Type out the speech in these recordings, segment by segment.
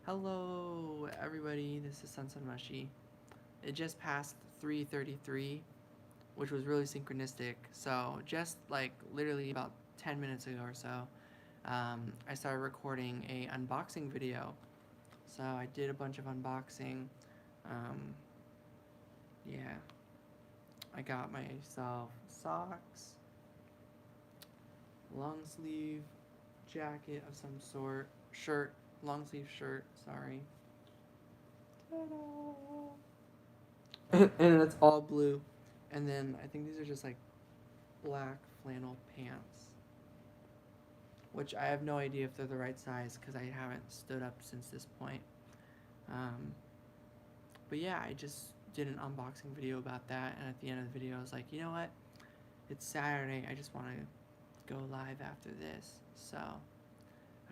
Hello, everybody. This is Son Nguyen. It just passed 3:33, which was really synchronistic. So just like literally about 10 minutes ago or so, I started recording a unboxing video. So I did a bunch of unboxing. Um, yeah, I got myself socks, long sleeve jacket of some sort, shirt, long sleeve shirt. Sorry. And it's all blue. And then I think these are just like black flannel pants, which I have no idea if they're the right size because I haven't stood up since this point. Um, but yeah, I just did an unboxing video about that, and at the end of the video, I was like, you know what? It's Saturday. I just want to go live after this. So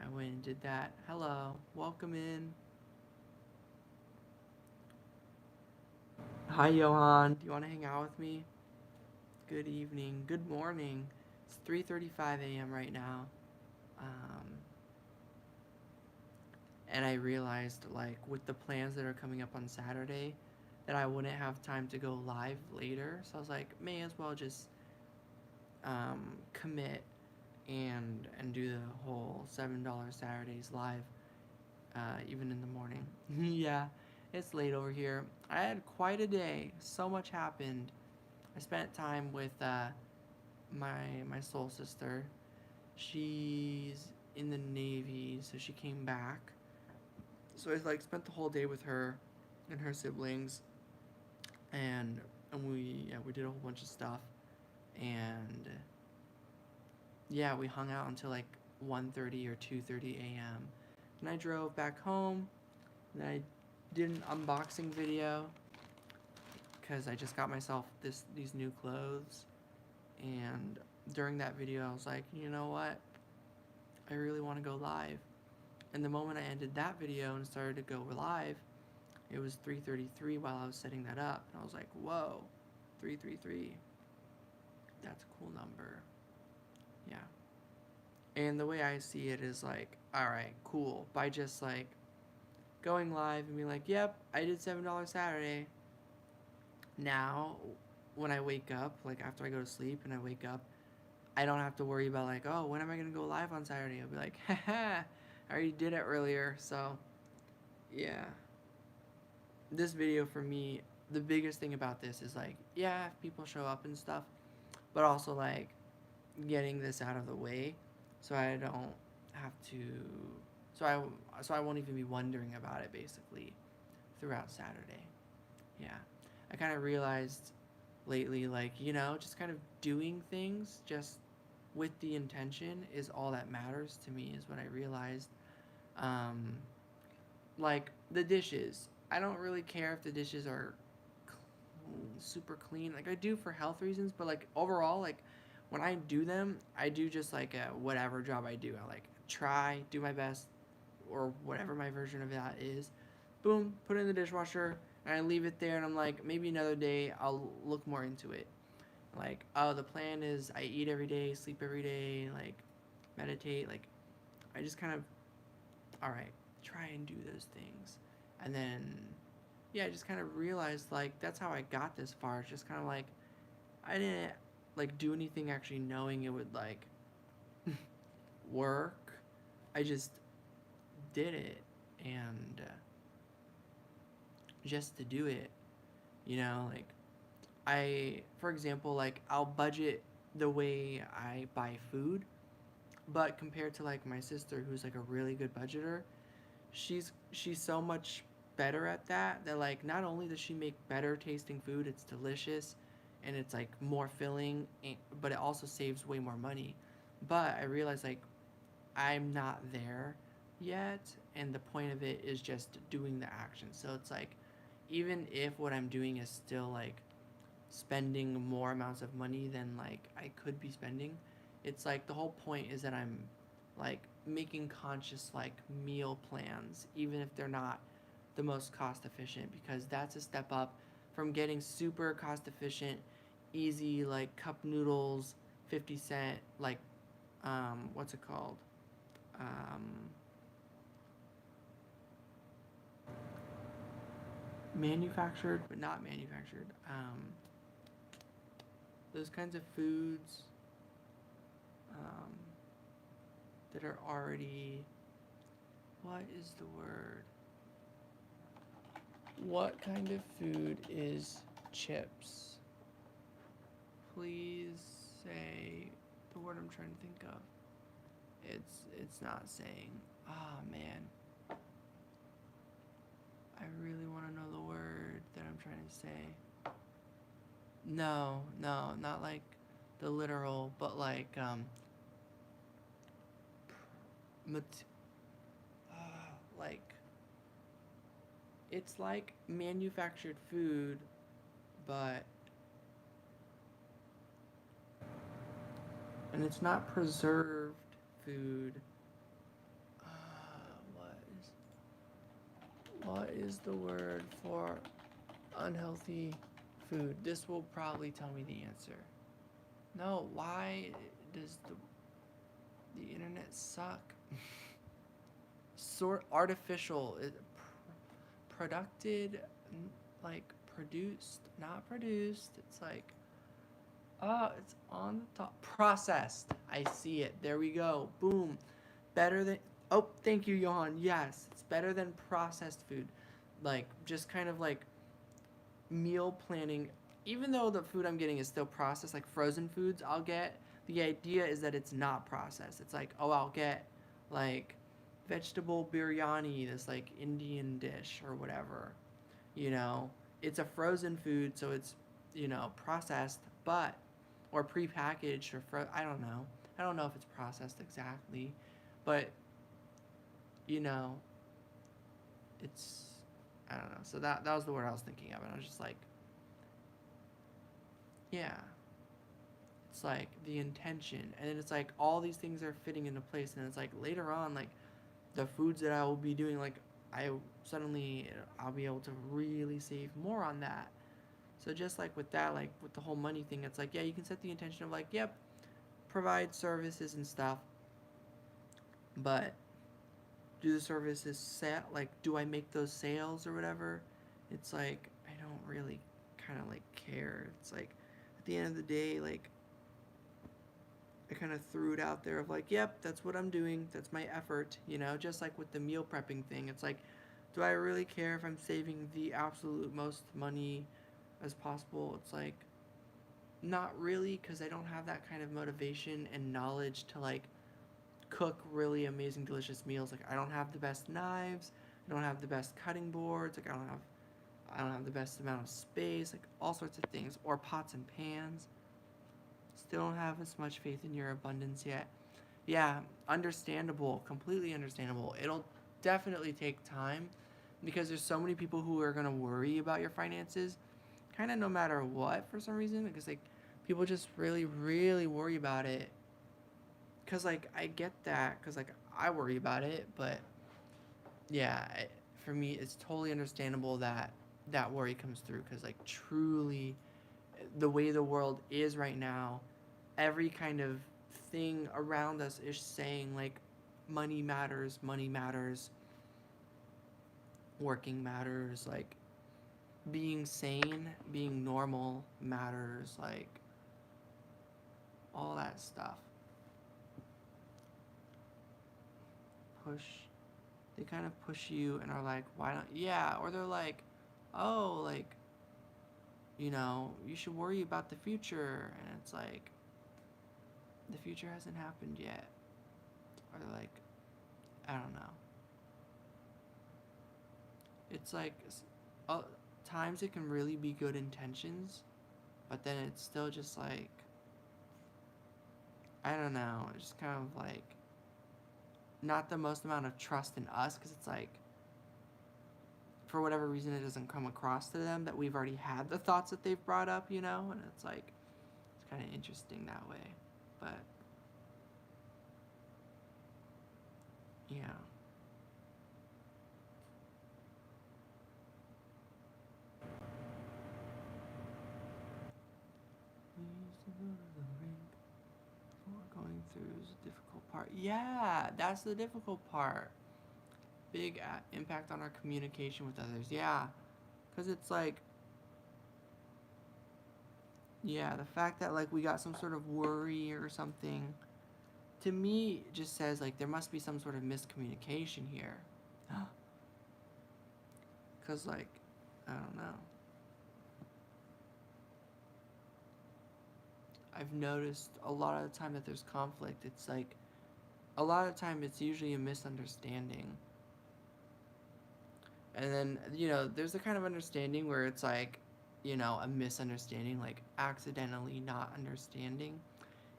I went and did that. Hello, welcome in. Hi, Johan. Do you want to hang out with me? Good evening. Good morning. It's 3:35 a.m. right now. Um, and I realized, like, with the plans that are coming up on Saturday, that I wouldn't have time to go live later. So I was like, may as well just commit and do the whole $7 Saturdays live, even in the morning. Yeah, it's late over here. I had quite a day. So much happened. I spent time with my soul sister. She's in the Navy, so she came back. So I like spent the whole day with her and her siblings, and we did a whole bunch of stuff, and yeah, we hung out until like 1:30 or 2:30 a.m. And I drove back home, and I did an unboxing video because I just got myself these new clothes, and during that video I was like, you know what, I really want to go live. And the moment I ended that video and started to go live, it was 3:33 while I was setting that up, and I was like, whoa, 3:33. That's a cool number. Yeah. And the way I see it is like, all right, cool. By just like going live and being like, yep, I did $7 Saturday. Now, when I wake up, like after I go to sleep and I wake up, I don't have to worry about like, oh, when am I gonna go live on Saturday? I'll be like, haha, I already did it earlier. So, yeah. This video for me, the biggest thing about this is like, yeah, if people show up and stuff, but also like getting this out of the way so I don't have to so I won't even be wondering about it basically throughout Saturday. Yeah. I kind of realized lately, like, just kind of doing things just with the intention is all that matters to me, is what I realized. Um, like the dishes. I don't really care if the dishes are super clean. Like I do for health reasons, but like overall, like when I do them, I do just like a whatever job I do. I like try, do my best, or whatever my version of that is. Boom, put it in the dishwasher, and I leave it there. And I'm like, maybe another day I'll look more into it. Like, oh, the plan is I eat every day, sleep every day, like meditate. Like, I just kind of, all right, try and do those things, and then yeah, I just kind of realized like that's how I got this far. It's just kind of like I didn't like do anything actually knowing it would like work. I just did it, and just to do it, like for example, like I'll budget the way I buy food, but compared to like my sister who's like a really good budgeter, she's so much better at that like not only does she make better tasting food, it's delicious and it's like more filling, but it also saves way more money. But I realize like I'm not there yet, and the point of it is just doing the action. So it's like even if what I'm doing is still like spending more amounts of money than like I could be spending, it's like the whole point is that I'm like making conscious like meal plans, even if they're not the most cost efficient, because that's a step up from getting super cost efficient, easy like cup noodles, 50 cent, like what's it called? Um, manufactured but not manufactured. Those kinds of foods um, that are already, what is the word? What kind of food is chips? Please say the word I'm trying to think of. It's not saying. Ah, man. I really want to know the word that I'm trying to say. No, not like the literal, but like like it's like manufactured food, but and it's not preserved food. What is the word for unhealthy food? This will probably tell me the answer. No, why does the internet suck? Artificial, produced, like produced, not produced. It's like, oh, it's on the top. Processed. I see it. There we go. Boom. Better than. Oh, thank you, Johan. Yes, it's better than processed food. Like, just kind of like meal planning. Even though the food I'm getting is still processed, like frozen foods, I'll get. The idea is that it's not processed. It's like, oh, I'll get like vegetable biryani, this like Indian dish or whatever. You know, it's a frozen food, so it's, processed, but or prepackaged or I don't know. I don't know if it's processed exactly, but you know, it's I don't know. So that was the word I was thinking of, and I was just like, yeah. It's like the intention, and then it's like all these things are fitting into place, and it's like later on, like the foods that I will be doing, like I'll be able to really save more on that. So just like with that, like with the whole money thing, it's like, yeah, you can set the intention of like, yep, provide services and stuff, but do the services set, like, do I make those sales or whatever? It's like, I don't really kind of like care. It's like at the end of the day, like I kind of threw it out there of like, yep, that's what I'm doing. That's my effort, just like with the meal prepping thing. It's like, do I really care if I'm saving the absolute most money as possible? It's like, not really, because I don't have that kind of motivation and knowledge to like cook really amazing, delicious meals. Like, I don't have the best knives. I don't have the best cutting boards. Like, I don't have the best amount of space. Like, all sorts of things. Or pots and pans. Still don't have as much faith in your abundance yet. Yeah, understandable. Completely understandable. It'll definitely take time because there's so many people who are going to worry about your finances kind of no matter what for some reason, because like people just really, really worry about it. Because like I get that, because like I worry about it, but yeah, for me it's totally understandable that that worry comes through, because like truly the way the world is right now, every kind of thing around us is saying like money matters, working matters, like being sane, being normal matters, like all that stuff. They kind of push you and are like, why not? Yeah, or they're like, oh, like, you should worry about the future. And it's like, the future hasn't happened yet. Or they're like, I don't know. It's like, times it can really be good intentions, but then it's still just like, I don't know. It's just kind of like, not the most amount of trust in us, because it's like, for whatever reason, it doesn't come across to them that we've already had the thoughts that they've brought up, and it's like, it's kind of interesting that way, but, yeah. Going through is a difficult part. Yeah, that's the difficult part. Big impact on our communication with others. Yeah, Because it's like, yeah, the fact that like we got some sort of worry or something, to me just says like there must be some sort of miscommunication here. Because like, I don't know. I've noticed a lot of the time that there's conflict, it's like, a lot of the time it's usually a misunderstanding. And then, there's the kind of understanding where it's like, a misunderstanding, like accidentally not understanding.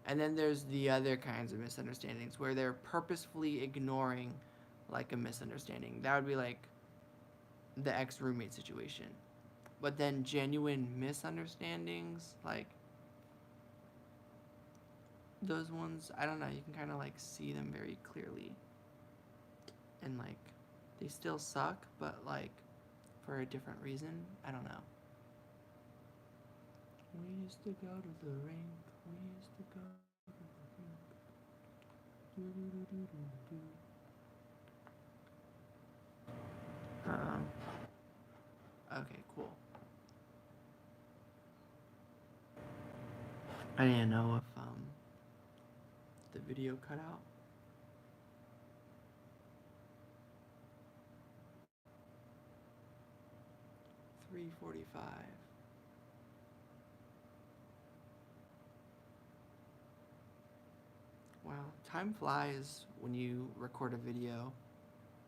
And then there's the other kinds of misunderstandings where they're purposefully ignoring like a misunderstanding. That would be like the ex roommate situation. But then genuine misunderstandings, like those ones, I don't know, you can kind of like see them very clearly. And like they still suck, but like for a different reason. I don't know. We used to go to the rink. We used to go to the rink. Do do do do do do. Okay, cool. I didn't know if the video cut out. 3:45. Wow, time flies when you record a video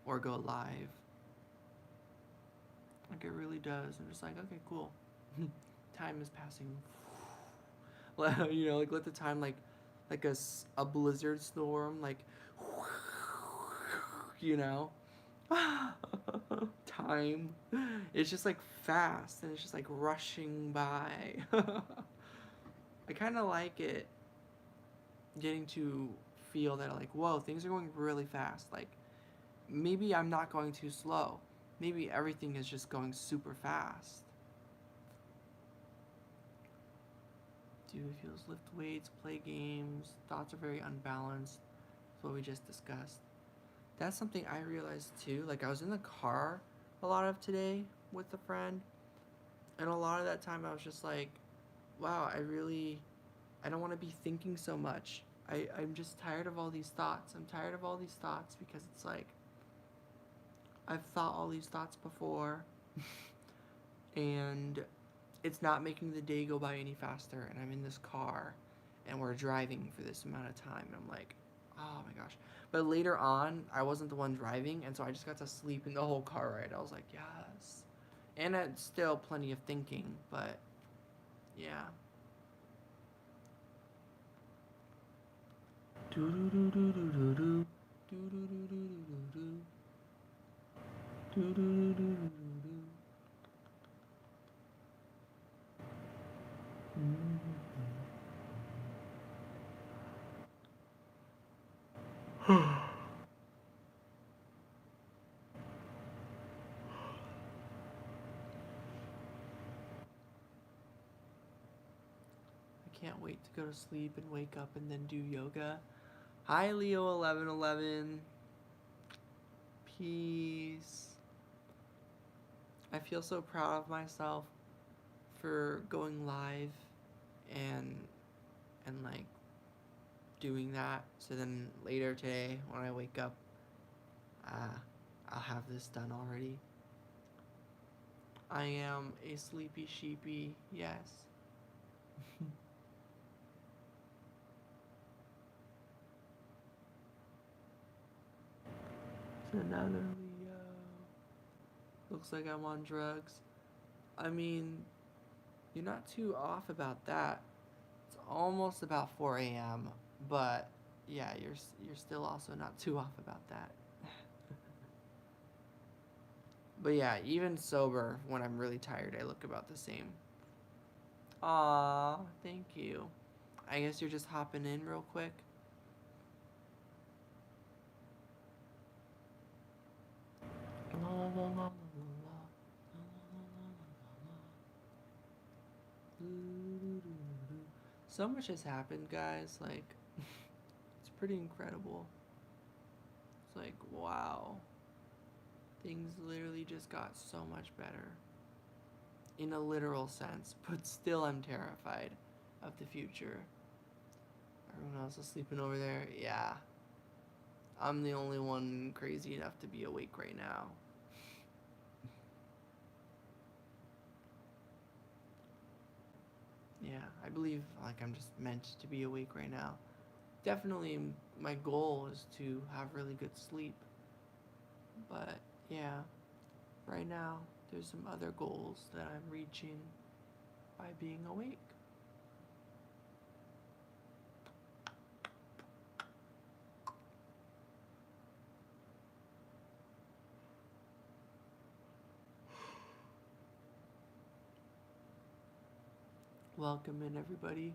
or go live. Like it really does. I'm just like, okay, cool. Time is passing. Like let the time like a blizzard storm, like you know, time. It's just like fast and it's just like rushing by. I kind of like it getting to feel that like, whoa, things are going really fast. Like maybe I'm not going too slow. Maybe everything is just going super fast. Do feels, lift weights, play games. Thoughts are very unbalanced. That's what we just discussed. That's something I realized too. Like I was in the car a lot of today with a friend, and a lot of that time I was just like, wow, I don't want to be thinking so much. I'm just tired of all these thoughts. I'm tired of all these thoughts because it's like I've thought all these thoughts before and it's not making the day go by any faster, and I'm in this car and we're driving for this amount of time and I'm like, oh my gosh. But later on I wasn't the one driving, and so I just got to sleep in the whole car ride. I was like, yes. And it's still plenty of thinking, but yeah. Do do do do do do do do do do do do do do do do do do. I can't wait to go to sleep and wake up and then do yoga. Hi Leo 1111. Peace. I feel so proud of myself for going live and like doing that. So then later today when I wake up, I'll have this done already. I am a sleepy sheepy, yes. It's another Leo. Looks like I'm on drugs. I mean, you're not too off about that. It's almost about 4 a.m., but yeah, you're still also not too off about that. But yeah, even sober, when I'm really tired, I look about the same. Aw, thank you. I guess you're just hopping in real quick. So much has happened, guys. Like, it's pretty incredible. It's like, wow. Things literally just got so much better. in a literal sense, but still I'm terrified of the future. Everyone else is sleeping over there. Yeah. I'm the only one crazy enough to be awake right now. Yeah, I believe like I'm just meant to be awake right now. Definitely my goal is to have really good sleep. But yeah, right now there's some other goals that I'm reaching by being awake. Welcome in, everybody.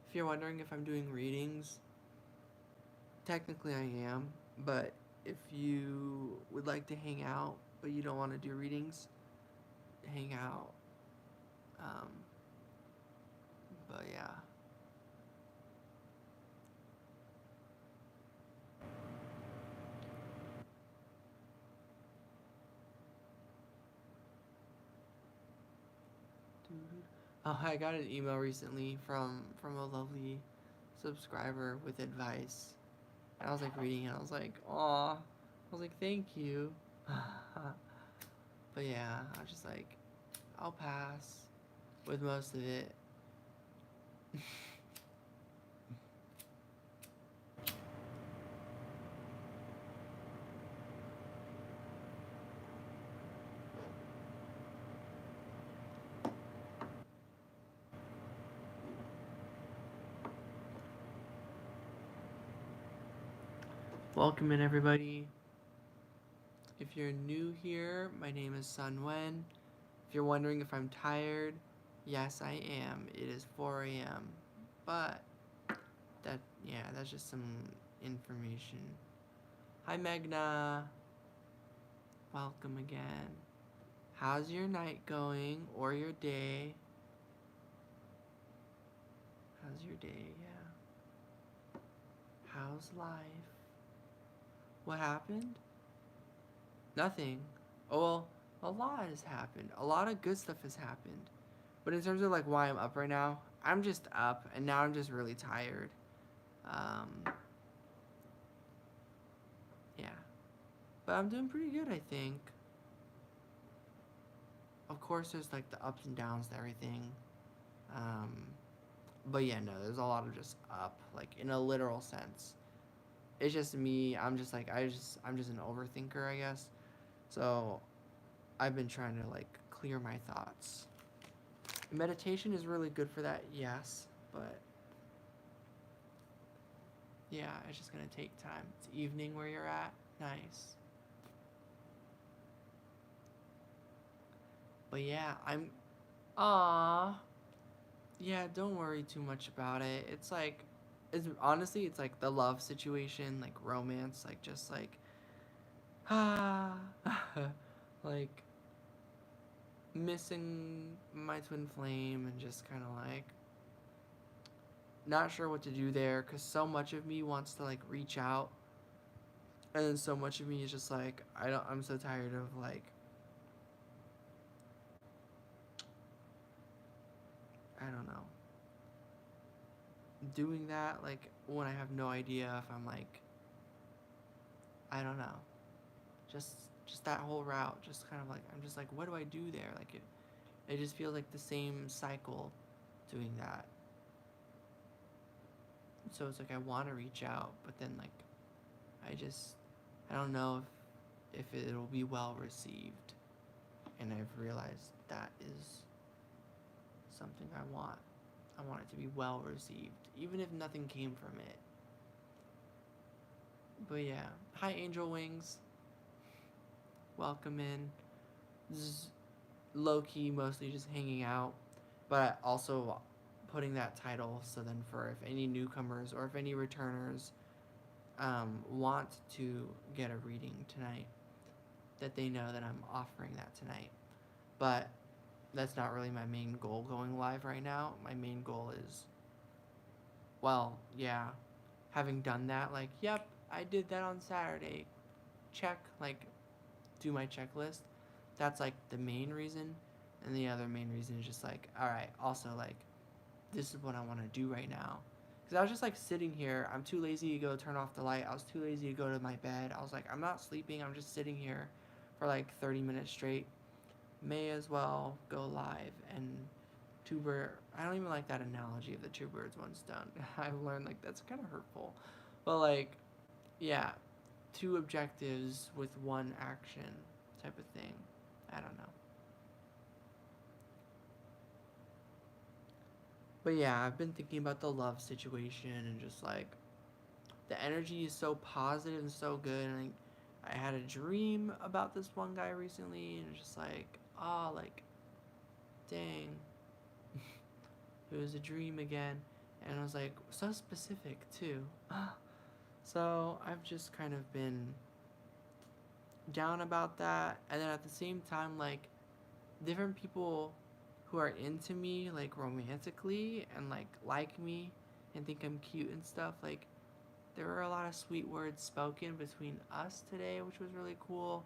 If you're wondering if I'm doing readings, technically I am, but if you would like to hang out but you don't want to do readings, hang out. Um, but yeah. Oh, I got an email recently from a lovely subscriber with advice. And I was like reading it, I was like, aw. I was like, thank you. But yeah, I was just like, I'll pass with most of it. Welcome in, everybody. If you're new here, my name is Son Nguyen. If you're wondering if I'm tired, yes, I am. It is 4 a.m. But that's just some information. Hi, Megna. Welcome again. How's your night going or your day? How's your day? Yeah. How's life? What happened? Nothing. Oh, well, a lot has happened. A lot of good stuff has happened. But in terms of like why I'm up right now, I'm just up and now I'm just really tired. Um, yeah. But I'm doing pretty good, I think. Of course, there's like the ups and downs to everything. Um, but yeah, no, there's a lot of just up, like in a literal sense. It's just me. I'm just like I'm just an overthinker, I guess. So I've been trying to like clear my thoughts. Meditation is really good for that, yes, but yeah, it's just gonna take time. It's evening where you're at. Nice. But yeah, I'm. Ah. Yeah, don't worry too much about it. It's like, it's honestly, it's like the love situation, like romance, like just like, ah, like missing my twin flame and just kind of like not sure what to do there because so much of me wants to like reach out, and then so much of me is just like, I'm so tired of like, I don't know, doing that like when I have no idea if I'm like, I don't know, just just that whole route, just kind of like, I'm just like, what do I do there? Like it just feels like the same cycle doing that. So it's like I want to reach out, but then like I just, I don't know if it'll be well received. And I've realized that is something I want. I want it to be well received, even if nothing came from it. But yeah, hi Angel Wings. Welcome in. This is low key, mostly just hanging out, but also putting that title so then for if any newcomers or if any returners want to get a reading tonight, that they know that I'm offering that tonight. But that's not really my main goal going live right now. My main goal is, well, yeah, having done that, like, yep, I did that on Saturday. Check, like, do my checklist. That's like the main reason. And the other main reason is just like, all right, also like, this is what I want to do right now. Because I was just like sitting here. I'm too lazy to go turn off the light. I was too lazy to go to my bed. I was like, I'm not sleeping. I'm just sitting here for like 30 minutes straight. May as well go live and I don't even like that analogy of the two birds, one stone. I've learned like that's kind of hurtful. But like, yeah, two objectives with one action type of thing. I don't know. But yeah, I've been thinking about the love situation and just like the energy is so positive and so good. And I had a dream about this one guy recently, and it's just like, oh, like, dang, it was a dream again. And I was like, so specific too. So I've just kind of been down about that. And then at the same time, like, different people who are into me, like, romantically and, like me and think I'm cute and stuff, like, there were a lot of sweet words spoken between us today, which was really cool.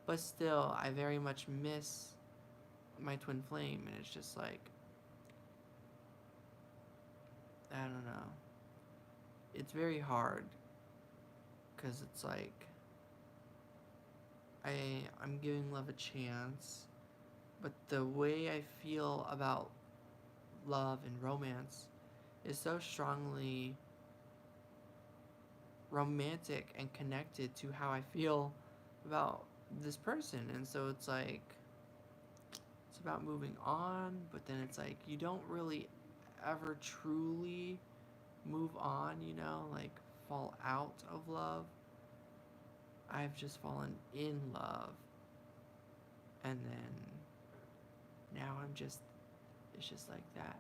But still, I very much miss my twin flame. And it's just like, I don't know. It's very hard because it's like, I'm giving love a chance, but the way I feel about love and romance is so strongly romantic and connected to how I feel about this person. And so it's like, it's about moving on, but then it's like, you don't really ever truly move on, like fall out of love. I've just fallen in love. And then now it's just like that.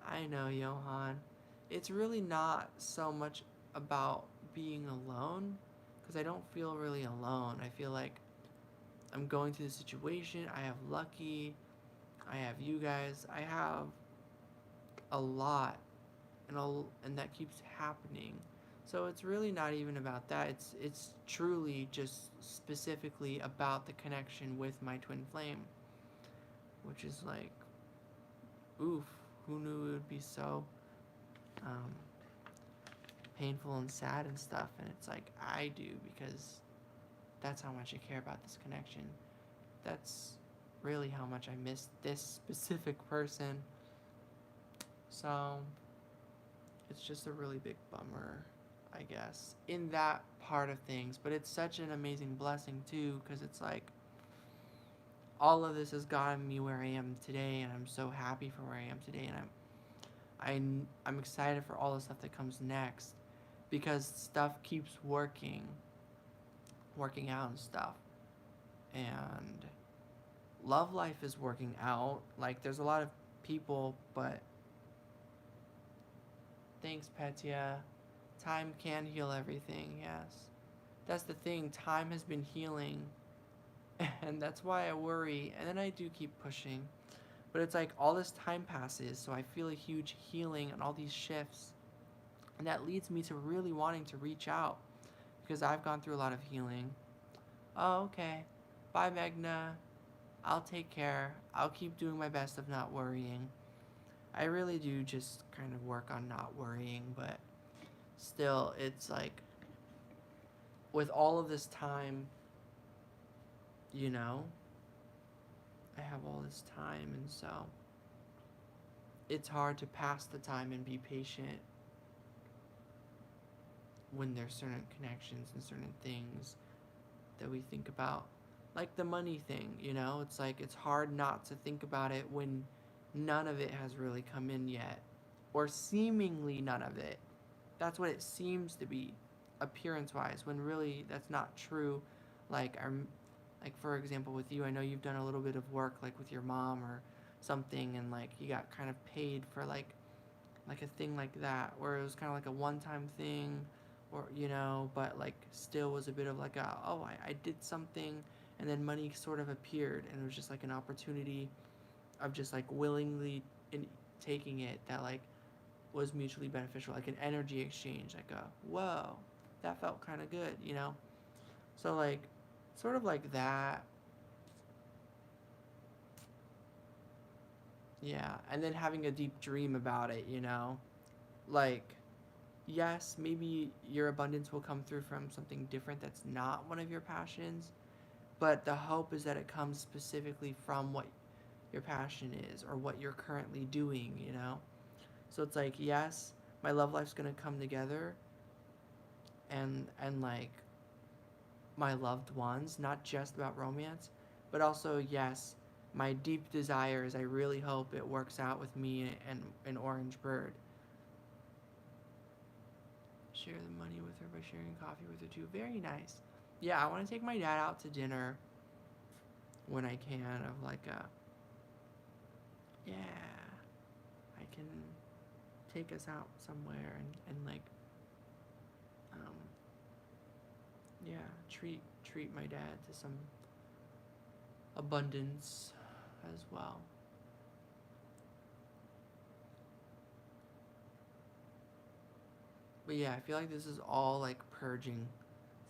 I know, Johan. It's really not so much about being alone, because I don't feel really alone. I feel like I'm going through the situation. I have Lucky. I have you guys. I have a lot, and that keeps happening. So it's really not even about that. It's truly just specifically about the connection with my twin flame, which is like, oof, who knew it would be so um, painful and sad and stuff. And it's like, I do, because that's how much I care about this connection. That's really how much I miss this specific person. So it's just a really big bummer, I guess, in that part of things. But it's such an amazing blessing too, because it's like, all of this has gotten me where I am today, and I'm so happy for where I am today, and I'm excited for all the stuff that comes next, because stuff keeps working out and stuff. And love life is working out. Like, there's a lot of people, but thanks, Petya. Time can heal everything, yes. That's the thing, time has been healing, and that's why I worry, and then I do keep pushing. But it's like all this time passes, so I feel a huge healing and all these shifts. And that leads me to really wanting to reach out, because I've gone through a lot of healing. Oh, okay. Bye, Megna. I'll take care. I'll keep doing my best of not worrying. I really do just kind of work on not worrying, but still, it's like, with all of this time, I have all this time, and so it's hard to pass the time and be patient when there's certain connections and certain things that we think about. Like the money thing, it's like, it's hard not to think about it when none of it has really come in yet, or seemingly none of it. That's what it seems to be, appearance-wise, when really that's not true. Like, like, for example, with you, I know you've done a little bit of work, like with your mom or something, and like you got kind of paid for like a thing like that, where it was kind of like a one-time thing, or but like still was a bit of like I did something, and then money sort of appeared, and it was just like an opportunity of just like willingly taking it, that like was mutually beneficial, like an energy exchange, like a whoa, that felt kind of good. So like sort of like that. Yeah, and then having a deep dream about it, you know? Like, yes, maybe your abundance will come through from something different that's not one of your passions, but the hope is that it comes specifically from what your passion is or what you're currently doing, you know? So it's like, yes, my love life's gonna come together and like my loved ones, not just about romance, but also, yes, my deep desires, I really hope it works out with me and an orange bird. Share the money with her by sharing coffee with her too. Very nice. Yeah, I want to take my dad out to dinner when I can. Of like a, yeah, I can take us out somewhere and like, um, yeah, treat my dad to some abundance as well. But yeah, I feel like this is all like purging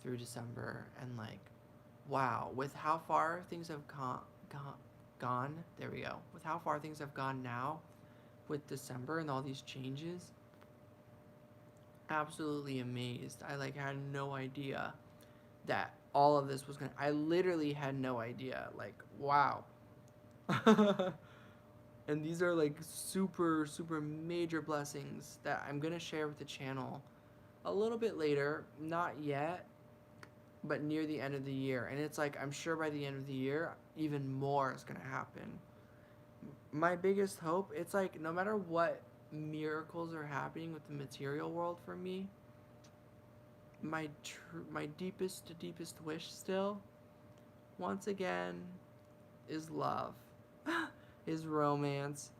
through December and like, wow, with how far things have gone, there we go. With how far things have gone now with December and all these changes, absolutely amazed. I like had no idea that all of this was gonna. I literally had no idea. Like, wow. And these are like super, super major blessings that I'm gonna share with the channel a little bit later. Not yet, but near the end of the year. And it's like, I'm sure by the end of the year, even more is gonna happen. My biggest hope, it's like, no matter what miracles are happening with the material world for me, my deepest wish still, once again, is love, is romance,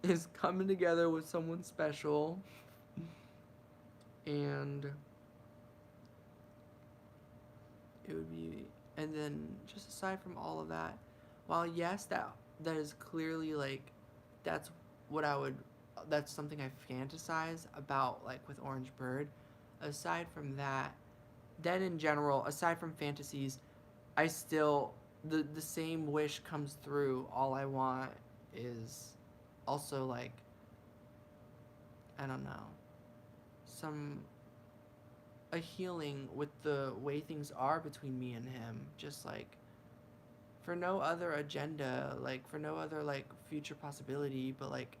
is coming together with someone special, and it would be, and then just aside from all of that, while yes, that is clearly like, that's what I would, that's something I fantasize about, like with Orange Bird. Aside from that, then in general, aside from fantasies, I still, the same wish comes through. All I want is also like, I don't know, some a healing with the way things are between me and him. Just like for no other agenda, like for no other like future possibility, but like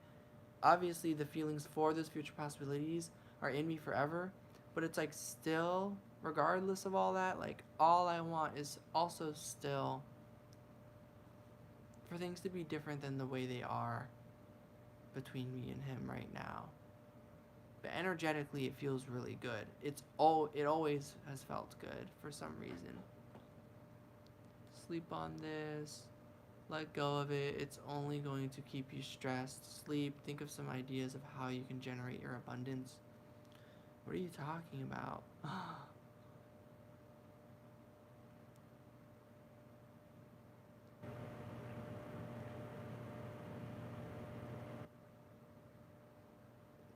obviously the feelings for those future possibilities are in me forever, but it's like still, regardless of all that, like all I want is also still for things to be different than the way they are between me and him right now. But energetically it feels really good. It always has felt good for some reason. Sleep on this. Let go of it. It's only going to keep you stressed. Sleep. Think of some ideas of how you can generate your abundance. What are you talking about?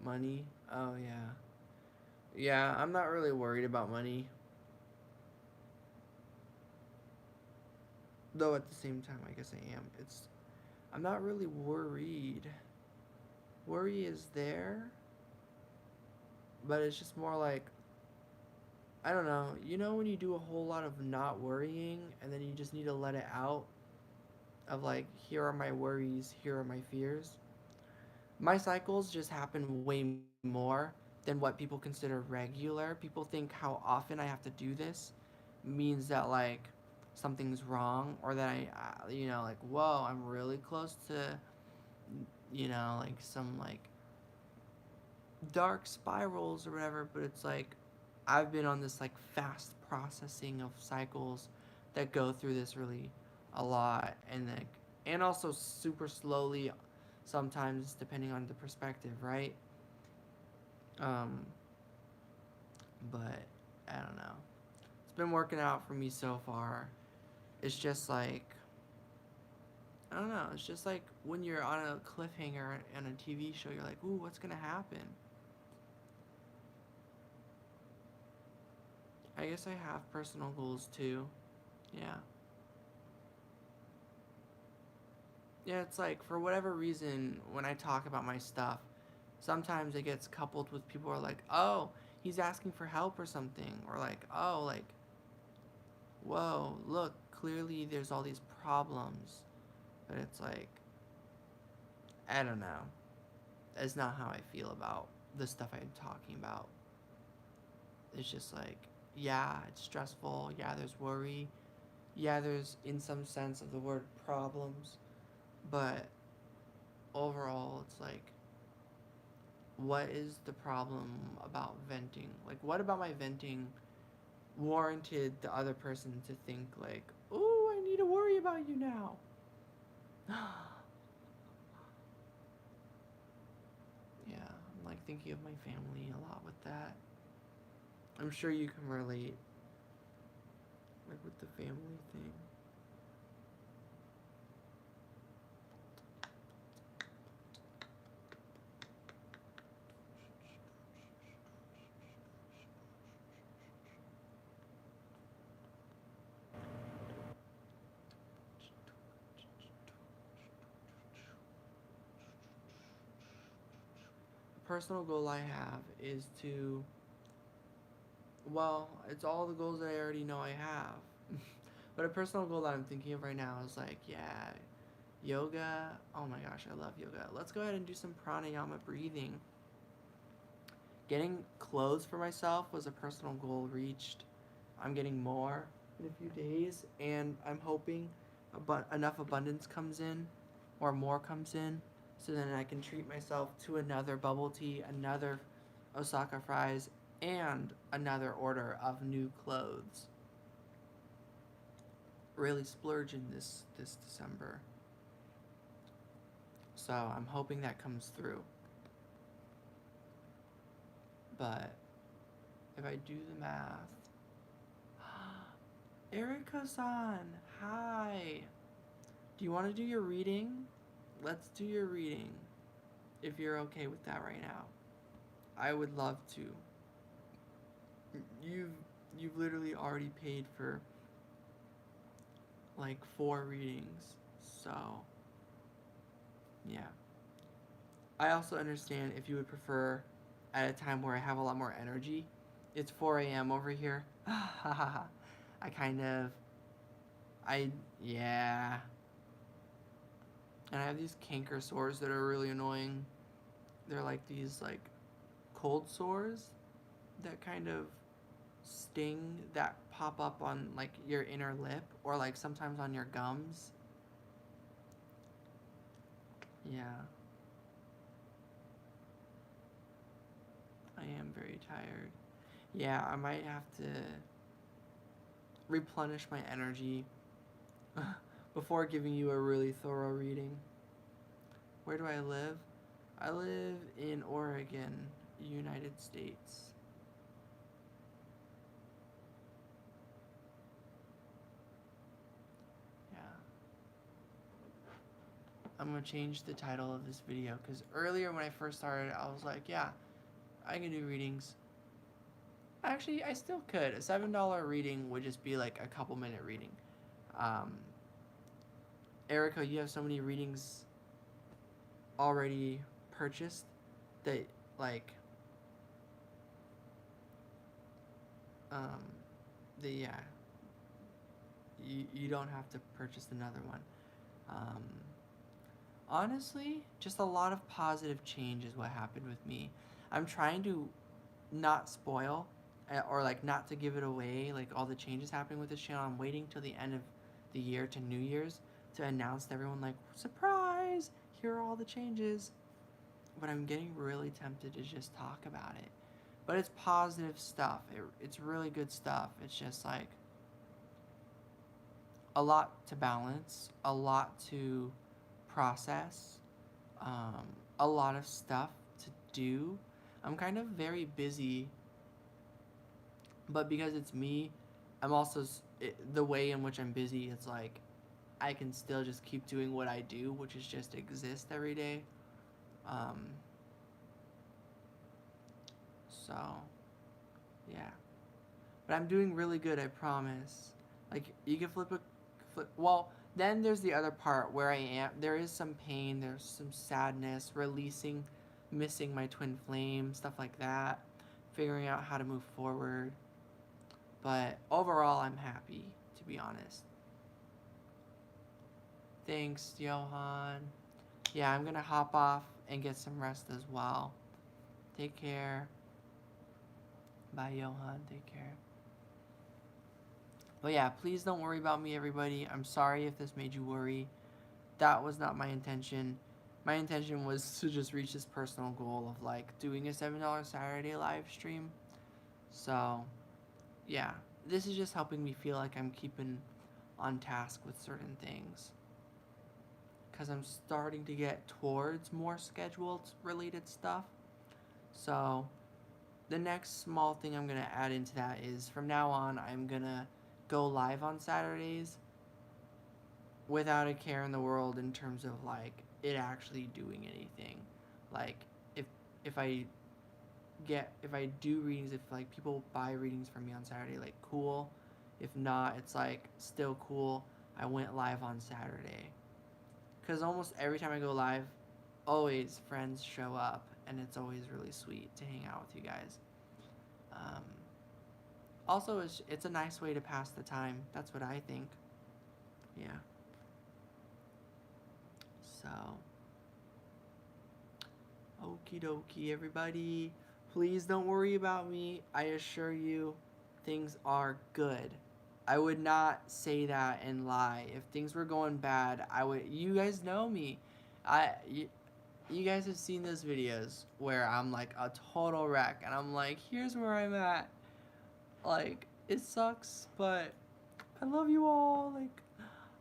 Money? Oh, yeah. Yeah, I'm not really worried about money. Though at the same time, I guess I am. I'm not really worried. Worry is there, but it's just more like, I don't know. You know when you do a whole lot of not worrying and then you just need to let it out of like, here are my worries, here are my fears. My cycles just happen way more than what people consider regular. People think how often I have to do this means that like something's wrong or that like, whoa, I'm really close to, like some like dark spirals or whatever, but it's like I've been on this like fast processing of cycles that go through this really a lot and also super slowly sometimes depending on the perspective, right? Um but I don't know. It's been working out for me so far. It's just like I don't know, it's just like when you're on a cliffhanger on a TV show, you're like, "Ooh, what's going to happen?" I guess I have personal goals too, Yeah. Yeah, it's like, for whatever reason, when I talk about my stuff, sometimes it gets coupled with people who are like, oh, he's asking for help or something. Or like, oh, like, whoa, look, clearly there's all these problems. But it's like, I don't know. That's not how I feel about the stuff I'm talking about. It's just like, yeah, it's stressful. Yeah, there's worry. Yeah, there's, in some sense of the word, problems. But overall, it's like, what is the problem about venting? Like, what about my venting warranted the other person to think, like, oh, I need to worry about you now? Yeah, I'm like thinking of my family a lot with that. I'm sure you can relate, like with the family thing. A personal goal I have is to, well, it's all the goals that I already know I have. But a personal goal that I'm thinking of right now is like, yeah, yoga. Oh my gosh, I love yoga. Let's go ahead and do some pranayama breathing. Getting clothes for myself was a personal goal reached. I'm getting more in a few days, and I'm hoping enough abundance comes in, or more comes in, so then I can treat myself to another bubble tea, another Osaka fries, and another order of new clothes. Really splurging this December. So I'm hoping that comes through. But if I do the math, Erica-san, hi. Do you want to do your reading? Let's do your reading. If you're okay with that right now. I would love to. You've literally already paid for like 4 readings. So, yeah. I also understand if you would prefer at a time where I have a lot more energy. It's 4 a.m. over here. I kind of yeah. And I have these canker sores that are really annoying. They're like these like cold sores that kind of sting, that pop up on like your inner lip or like sometimes on your gums. Yeah. I am very tired. Yeah, I might have to replenish my energy before giving you a really thorough reading. Where do I live? I live in Oregon, United States. Yeah. I'm gonna change the title of this video because earlier when I first started, I was like, yeah, I can do readings. Actually, I still could. A $7 reading would just be like a couple minute reading. Erica, you have so many readings already purchased that like um yeah, you don't have to purchase another one. Um, Honestly, just a lot of positive change is what happened with me. I'm trying to not spoil or like not to give it away, like all the changes happening with this channel. I'm waiting till the end of the year to New Year's to announce to everyone, like, surprise, here are all the changes. But I'm getting really tempted to just talk about it. But it's positive stuff. It's really good stuff. It's just like a lot to balance, a lot to process, a lot of stuff to do. I'm kind of very busy, but because it's me, I'm also the way in which I'm busy. It's like I can still just keep doing what I do, which is just exist every day. Um, so, yeah. But I'm doing really good, I promise. Like you can flip. Well, then there's the other part where I am. There is some pain. There's some sadness, releasing, missing my twin flame, stuff like that. Figuring out how to move forward. But overall, I'm happy, to be honest. Thanks, Johan. Yeah, I'm gonna hop off and get some rest as well. Take care. Bye, Johan. Take care. But yeah, please don't worry about me, everybody. I'm sorry if this made you worry. That was not my intention. My intention was to just reach this personal goal of like doing a $7 Saturday live stream. So, yeah, this is just helping me feel like I'm keeping on task with certain things. Because I'm starting to get towards more scheduled related stuff. So, the next small thing I'm going to add into that is from now on, I'm going to go live on Saturdays without a care in the world in terms of like it actually doing anything. Like if if I if I do readings, if like people buy readings from me on Saturday, like cool. If not, it's like still cool. I went live on Saturday. Cuz almost every time I go live, always friends show up and it's always really sweet to hang out with you guys. Um, Also, it's a nice way to pass the time. That's what I think. Yeah. So, okie dokie, everybody. Please don't worry about me. I assure you, things are good. I would not say that and lie. If things were going bad, I would. You guys know me. You guys have seen those videos where I'm like a total wreck, and I'm like, here's where I'm at. Like, it sucks, but I love you all. Like,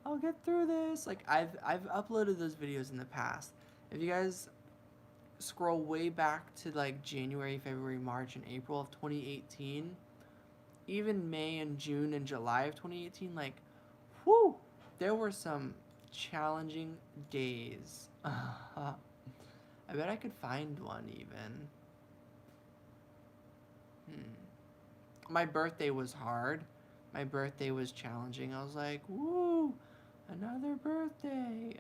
I'll get through this. Like, I've uploaded those videos in the past. If you guys scroll way back to like January, February, March, and April of 2018, even May and June and July of 2018, like, whoo, there were some challenging days. I bet I could find one even. My birthday was hard. My birthday was challenging. I was like, woo, another birthday.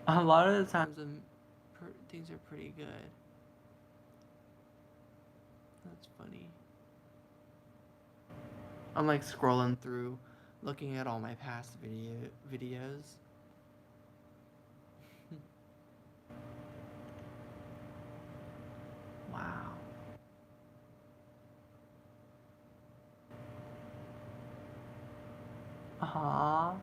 A lot of the times, things are pretty good. That's funny. I'm like scrolling through, looking at all my past videos. Wow. Aww.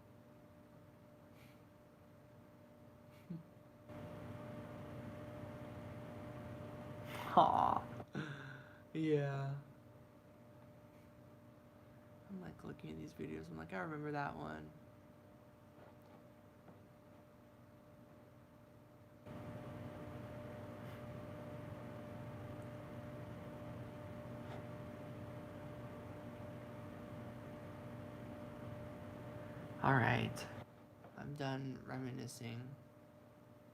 Aww. Yeah. I'm like looking at these videos. I'm like, I remember that one. All right. I'm done reminiscing,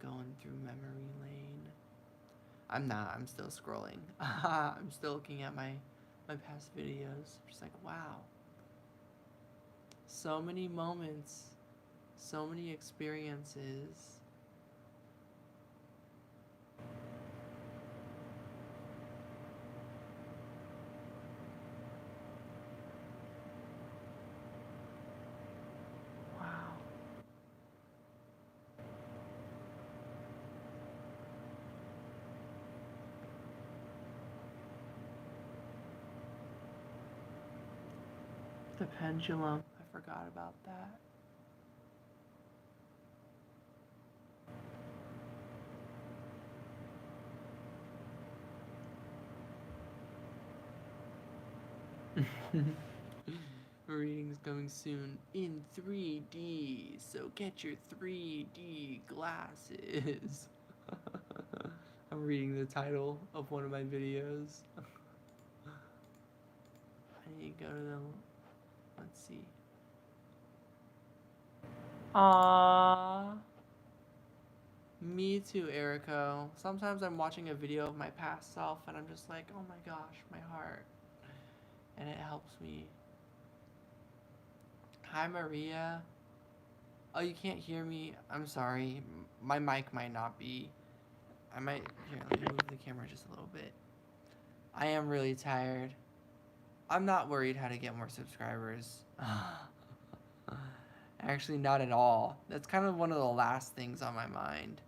going through memory lane. I'm not. I'm still scrolling. I'm still looking at my past videos. Just like, wow. So many moments, so many experiences. Wow. The pendulum. I forgot about that. Readings coming soon in 3D, so get your 3D glasses. I'm reading the title of one of my videos. I need to go to the. Let's see. Aww. Me too, Erico. Sometimes I'm watching a video of my past self and I'm just like, oh my gosh, my heart. And it helps me. Hi, Maria. Oh, you can't hear me? I'm sorry. My mic might not be. I might. Here, let me move the camera just a little bit. I am really tired. I'm not worried how to get more subscribers. Actually, not at all. That's kind of one of the last things on my mind.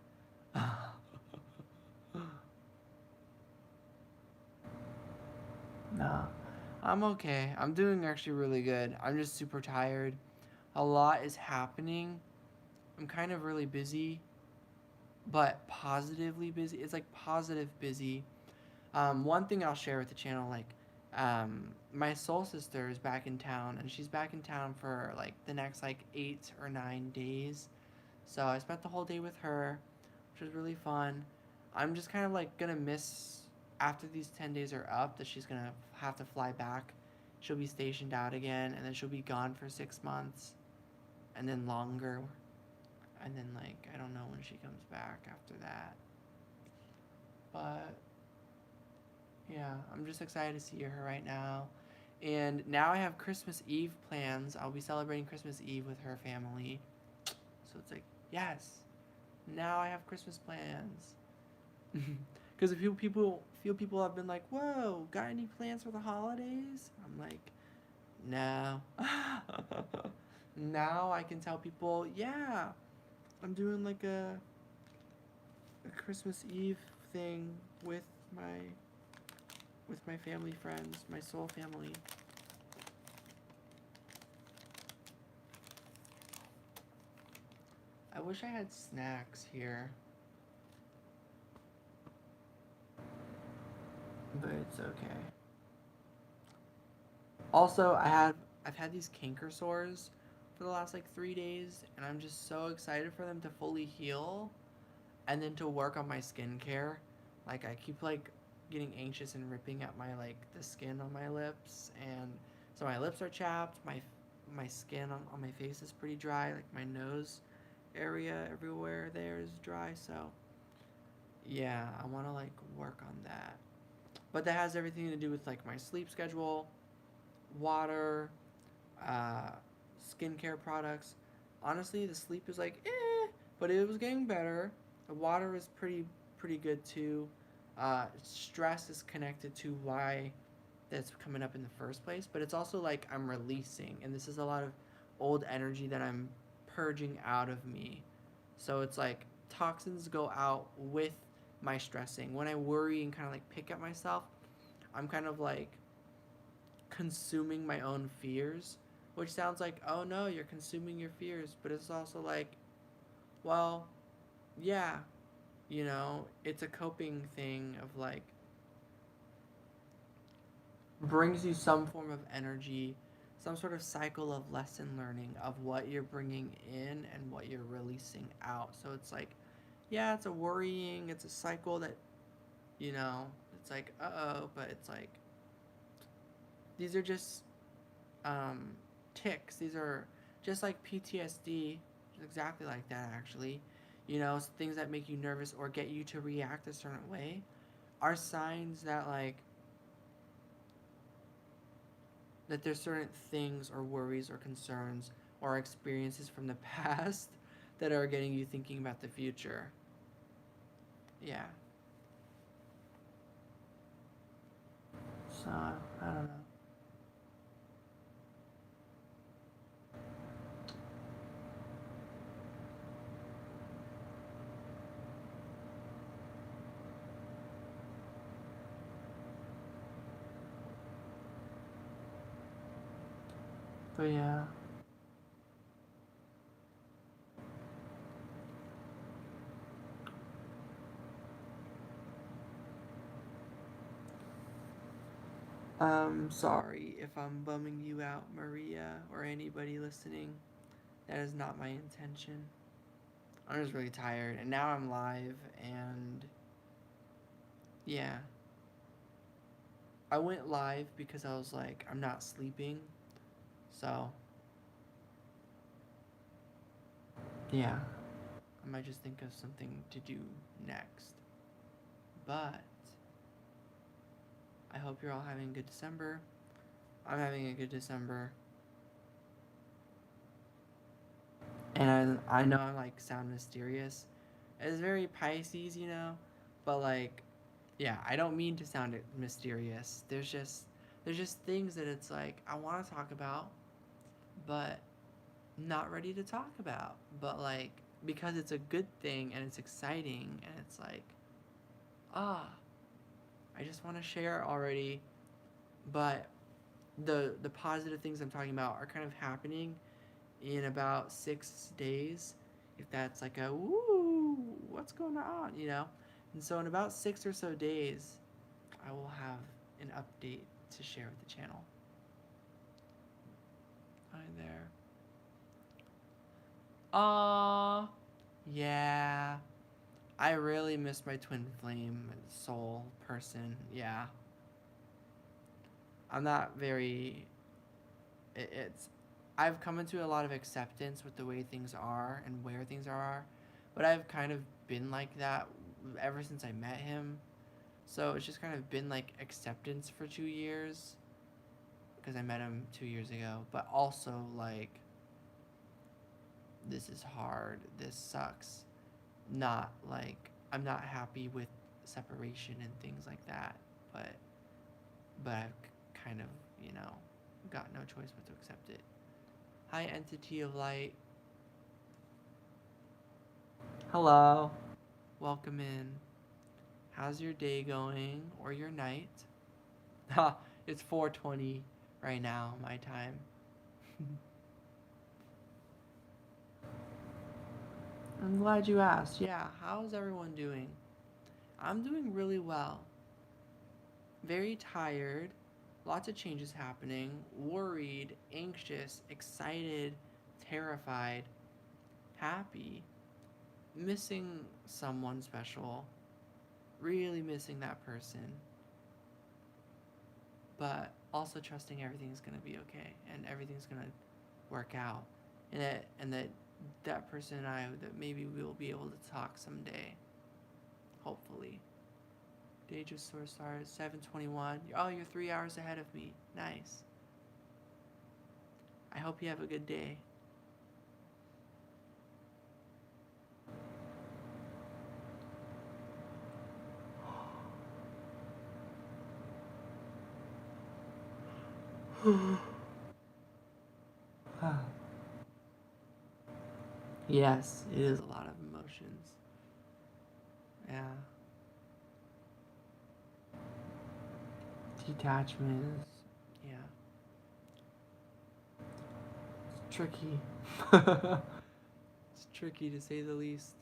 No, I'm okay. I'm doing actually really good. I'm just super tired. A lot is happening. I'm kind of really busy, but positively busy. It's like positive busy. One thing I'll share with the channel, like, my soul sister is back in town, and she's back in town for like the next like 8 or 9 days. So I spent the whole day with her, which was really fun. I'm just kind of like gonna miss after these 10 days are up that she's gonna have to fly back. She'll be stationed out again, and then she'll be gone for 6 months, and then longer, and then like I don't know when she comes back after that. But yeah, I'm just excited to see her right now. And now I have Christmas Eve plans. I'll be celebrating Christmas Eve with her family. So it's like, yes, now I have Christmas plans. Because a few people have been like, "Whoa, got any plans for the holidays?" I'm like, no. Now I can tell people, yeah, I'm doing like a Christmas Eve thing with my with my family friends, my soul family. I wish I had snacks here, but it's okay. Also, I've had these canker sores for the last like 3 days, and I'm just so excited for them to fully heal, and then to work on my skincare. Like I keep like getting anxious and ripping at my like the skin on my lips, and so my lips are chapped. My skin on my face is pretty dry. Like my nose area everywhere there is dry. So yeah, I want to like work on that. But that has everything to do with like my sleep schedule, water, uh, skincare products. Honestly, the sleep is like but it was getting better. The water is pretty good too. Stress is connected to why that's coming up in the first place, but it's also like I'm releasing, and this is a lot of old energy that I'm purging out of me. So it's like toxins go out with my stressing. When I worry and kind of like pick at myself, I'm kind of like consuming my own fears, which sounds like, oh no, you're consuming your fears, but it's also like, well, yeah, it's a coping thing of like brings you some form of energy, some sort of cycle of lesson learning of what you're bringing in and what you're releasing out. So it's like, yeah, it's a worrying, it's a cycle that, it's like, but it's like, these are just um, ticks. These are just like PTSD, exactly like that, actually. Things that make you nervous or get you to react a certain way are signs that, like, that there's certain things or worries or concerns or experiences from the past that are getting you thinking about the future. Yeah. So, I don't know. But yeah. Sorry if I'm bumming you out, Maria, or anybody listening. That is not my intention. I'm just really tired, and now I'm live, and yeah. I went live because I was like, I'm not sleeping, so yeah, I might just think of something to do next. But I hope you're all having a good December. I'm having a good December. And I know I like sound mysterious. It's very Pisces, you know, but like, yeah, I don't mean to sound mysterious. There's just things that it's like I want to talk about, but not ready to talk about. But like because it's a good thing and it's exciting and it's like, ah, I just want to share already. But the positive things I'm talking about are kind of happening in about 6 days. If that's like a woo, what's going on, you know? And so in about 6 or so days, I will have an update to share with the channel. Hi there. Yeah. I really miss my twin flame soul person. Yeah. I'm not very. It's. I've come into a lot of acceptance with the way things are and where things are, but I've kind of been like that ever since I met him. So it's just kind of been like acceptance for 2 years because I met him 2 years ago, but also like this is hard, this sucks. Not like I'm not happy with separation and things like that, but I've kind of, you know, got no choice but to accept it. Hi, entity of light. Hello. Welcome in. How's your day going or your night? Ha, it's 4:20 right now, my time. I'm glad you asked. Yeah, how's everyone doing? I'm doing really well. Very tired, lots of changes happening, worried, anxious, excited, terrified, happy, missing someone special, really missing that person, but also trusting everything's gonna be okay and everything's gonna work out, and that person and I, that maybe we'll be able to talk someday, hopefully. Day just sort of started 7:21. Oh, you're 3 hours ahead of me. Nice. I hope you have a good day. Yes, it is a lot of emotions. Yeah. Detachment is, yeah, it's tricky. It's tricky to say the least.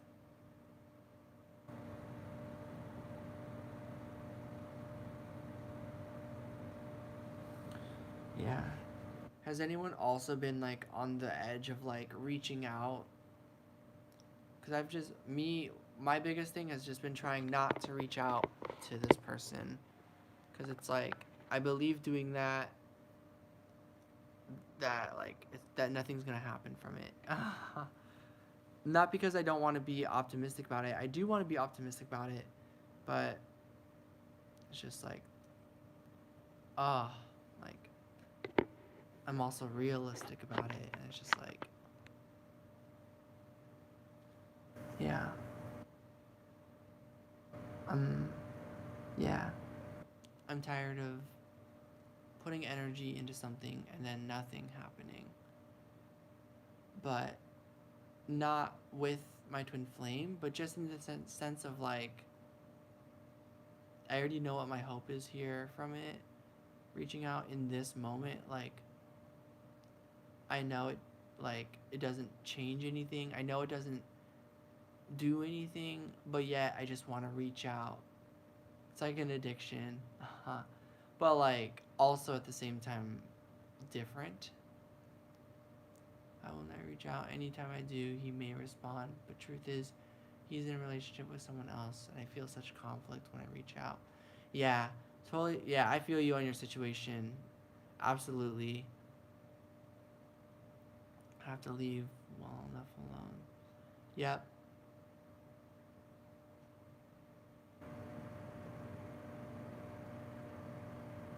Yeah. Has anyone also been like on the edge of like reaching out? Because my biggest thing has just been trying not to reach out to this person. Because it's like, I believe doing that, that nothing's going to happen from it. Not because I don't want to be optimistic about it. I do want to be optimistic about it. But it's just like, ah, like, I'm also realistic about it. And it's just like, yeah. Um, yeah. I'm tired of putting energy into something and then nothing happening. But not with my twin flame, but just in the sense of like, I already know what my hope is here from it. Reaching out in this moment, like, I know it, like, it doesn't change anything. I know it doesn't do anything, but yet I just want to reach out. It's like an addiction. But, like, also at the same time, different. I will not reach out. Anytime I do, he may respond. But truth is, he's in a relationship with someone else, and I feel such conflict when I reach out. Yeah, totally. Yeah, I feel you on your situation. Absolutely. I have to leave well enough alone. Yep.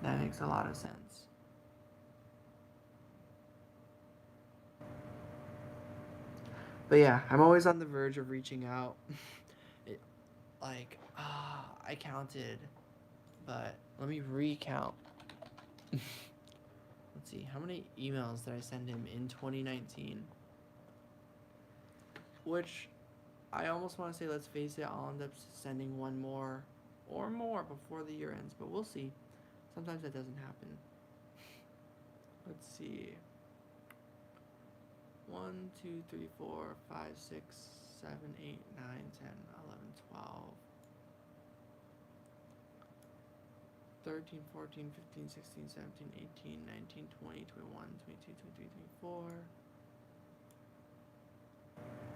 That makes a lot of sense. But yeah, I'm always on the verge of reaching out. it, I counted, but let me recount. Let's see, how many emails did I send him in 2019? Which I almost want to say, let's face it, I'll end up sending one more or more before the year ends, but we'll see. Sometimes that doesn't happen. Let's see. 1, 2, 3, 4, 5, 6, 7, 8, 9, 10, 11, 12, 13, 14, 15, 16, 17, 18, 19, 20, 21, 22, 23, 24,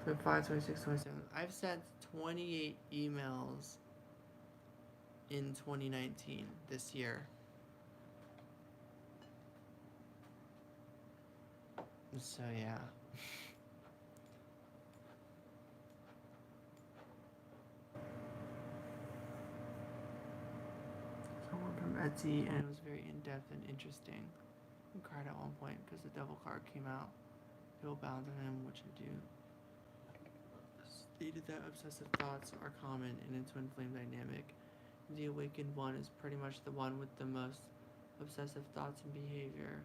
25, 26, 27. I've sent 28 emails in 2019 this year. So yeah. Someone from Etsy, and it was very in-depth and interesting. I cried at one point because the devil card came out. Feel bound to him, what you do. Stated that obsessive thoughts are common in a twin flame dynamic. The awakened one is pretty much the one with the most obsessive thoughts and behavior.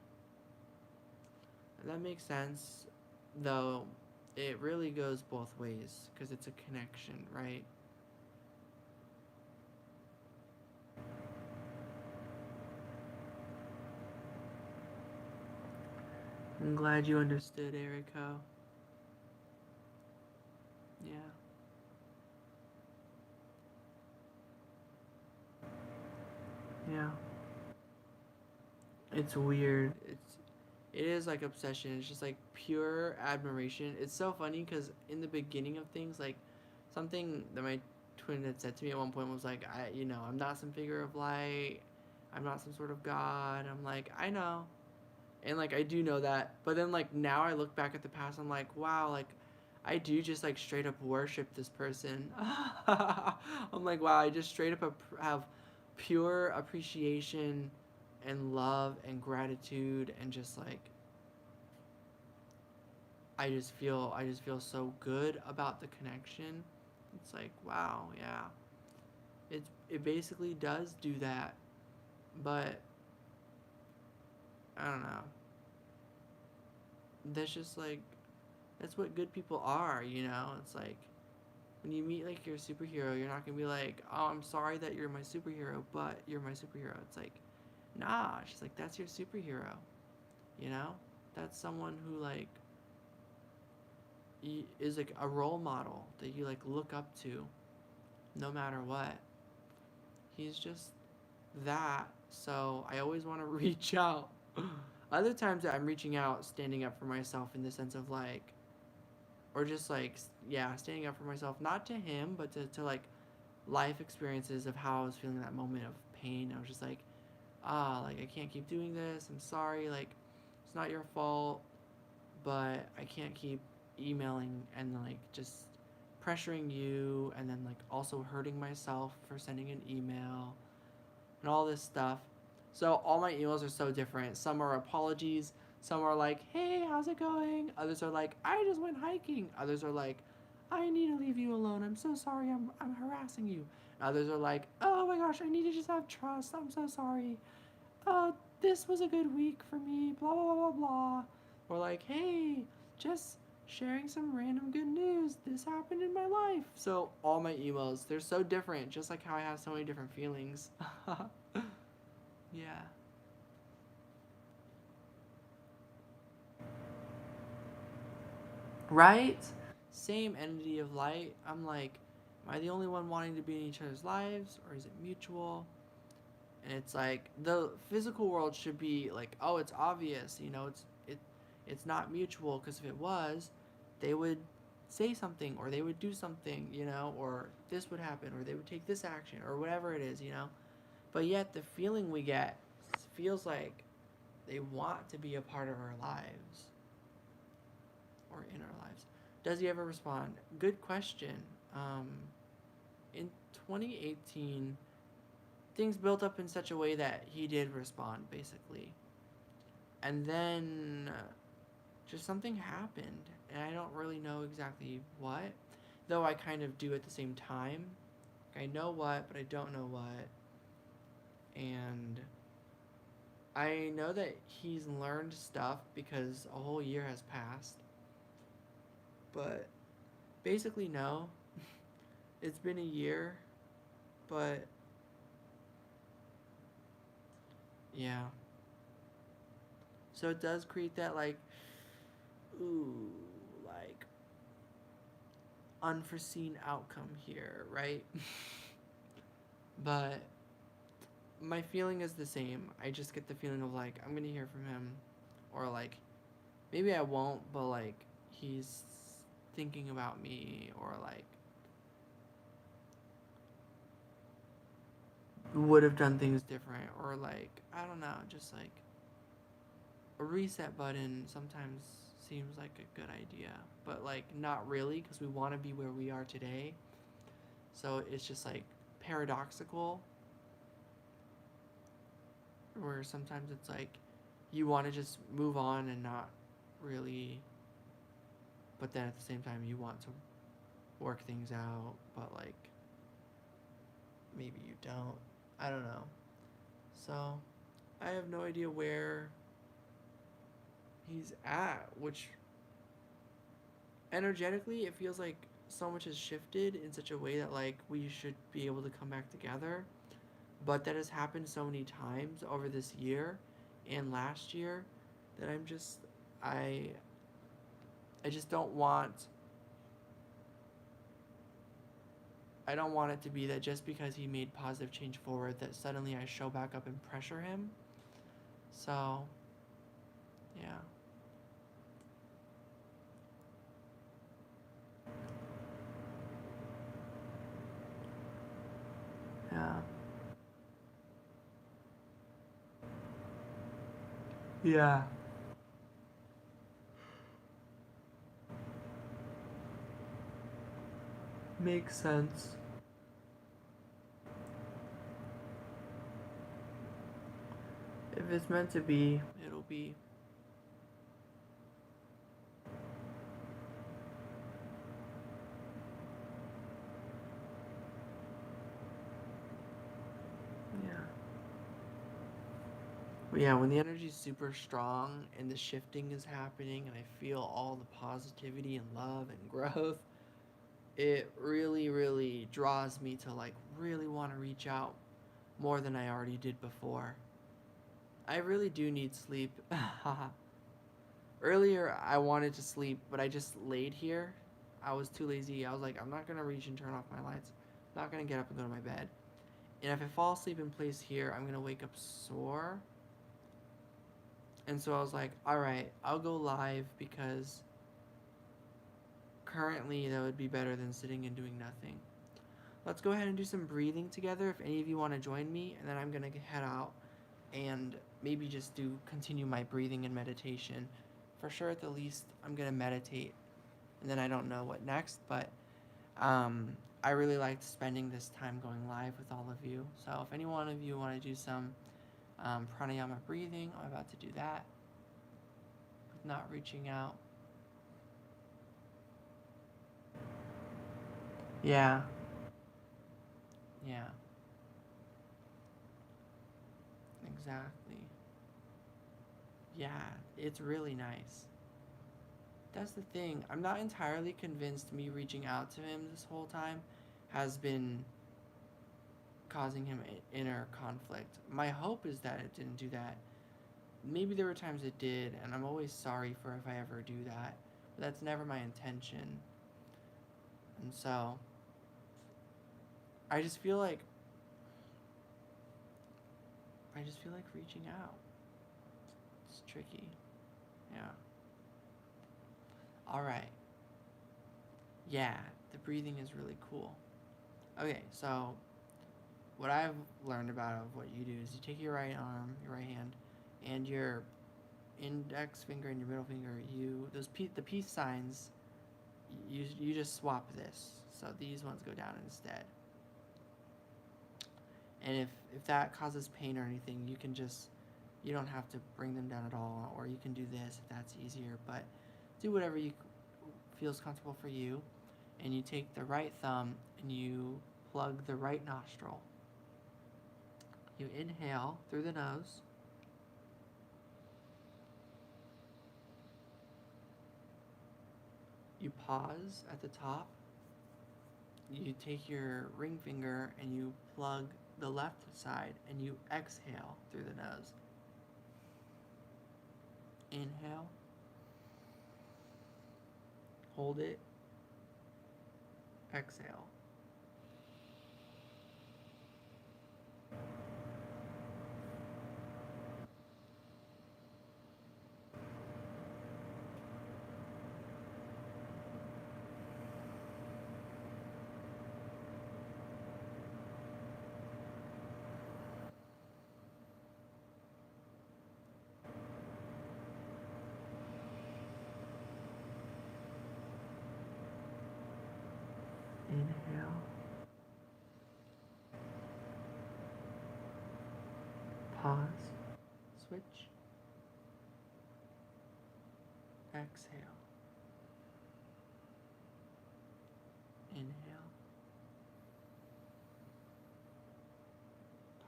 And that makes sense, though it really goes both ways because it's a connection, right? I'm glad you understood, Eriko. Yeah. Yeah. It's weird. It is like obsession. It's just like pure admiration. It's so funny because in the beginning of things, like something that my twin had said to me at one point was like, I'm not some figure of light. I'm not some sort of god. I'm like, I know. And like I do know that. But then like now I look back at the past, I'm like, wow, like I do just like straight up worship this person. I'm like, wow, I just straight up have pure appreciation and love and gratitude and just like I just feel so good about the connection. It's like, wow, yeah. It basically does do that. But I don't know. That's just like that's what good people are, you know? It's like when you meet like your superhero, you're not gonna be like, oh, I'm sorry that you're my superhero, but you're my superhero. It's like, nah, she's like, that's your superhero, you know? That's someone who like is like a role model that you like look up to no matter what. He's just that. So I always want to reach out. Other times that I'm reaching out, standing up for myself in the sense of like, or just like, yeah, standing up for myself, not to him, but to like life experiences of how I was feeling that moment of pain. I was just like, like I can't keep doing this. I'm sorry. Like, it's not your fault, but I can't keep emailing and like just pressuring you and then like also hurting myself for sending an email and all this stuff. So all my emails are so different. Some are apologies, some are like, hey, how's it going? Others are like, I just went hiking. Others are like, I need to leave you alone. I'm so sorry. I'm harassing you. Others are like, oh my gosh, I need to just have trust. I'm so sorry. This was a good week for me. Blah blah blah blah blah. Or like, hey, just sharing some random good news. This happened in my life. So all my emails, they're so different, just like how I have so many different feelings. Yeah. Right? Same entity of light. I'm like, am I the only one wanting to be in each other's lives, or is it mutual? And it's like the physical world should be like, oh, it's obvious, it's not mutual because if it was, they would say something or they would do something, or this would happen or they would take this action or whatever it is. But yet the feeling we get feels like they want to be a part of our lives or in our lives. Does he ever respond? Good question. In 2018, things built up in such a way that he did respond, basically. And then just something happened, and I don't really know exactly what, though I kind of do at the same time. I know what, but I don't know what. And I know that he's learned stuff because a whole year has passed. But basically, no. It's been a year, but yeah. So it does create that, like, ooh, like, unforeseen outcome here, right? But my feeling is the same. I just get the feeling of, like, I'm gonna hear from him. Or, like, maybe I won't, but, like, he's thinking about me, or, like, would have done things different, or, like, I don't know, just, like, a reset button sometimes seems like a good idea, but, like, not really, because we want to be where we are today. So it's just, like, paradoxical, where sometimes it's like you want to just move on and not really, but then at the same time you want to work things out, but, like, maybe you don't. I don't know. So I have no idea where he's at, which energetically it feels like so much has shifted in such a way that, like, we should be able to come back together. But that has happened so many times over this year and last year that I I just don't want, I don't want it to be that just because he made positive change forward that suddenly I show back up and pressure him. So, yeah. Yeah. Yeah. Makes sense. If it's meant to be, it'll be. Yeah. But yeah, when the energy's super strong and the shifting is happening and I feel all the positivity and love and growth, it really, really draws me to, like, really want to reach out more than I already did before. I really do need sleep. Earlier, I wanted to sleep, but I just laid here. I was too lazy. I was like, I'm not going to reach and turn off my lights. I'm not going to get up and go to my bed. And if I fall asleep in place here, I'm going to wake up sore. And so I was like, all right, I'll go live because currently that would be better than sitting and doing nothing. Let's go ahead and do some breathing together if any of you want to join me, and then I'm going to head out and maybe just continue my breathing and meditation. For sure, at the least, I'm going to meditate, and then I don't know what next, but I really liked spending this time going live with all of you. So if any one of you want to do some pranayama breathing, I'm about to do that. Not reaching out. Yeah. Yeah. Exactly. Yeah, it's really nice. That's the thing. I'm not entirely convinced me reaching out to him this whole time has been causing him inner conflict. My hope is that it didn't do that. Maybe there were times it did, and I'm always sorry for if I ever do that. But that's never my intention. And so, I just feel like reaching out. It's tricky. Yeah. All right. Yeah, the breathing is really cool. Okay, so what I've learned about what you do is you take your right arm, your right hand, and your index finger and your middle finger. The peace signs. You just swap this. So these ones go down instead. And if that causes pain or anything, you don't have to bring them down at all, or you can do this if that's easier. But do whatever you feels comfortable for you. And you take the right thumb and you plug the right nostril. You inhale through the nose. You pause at the top. You take your ring finger and you plug the left side and you exhale through the nose. Inhale. Hold it. Exhale. Inhale. Pause. Switch. Exhale. Inhale.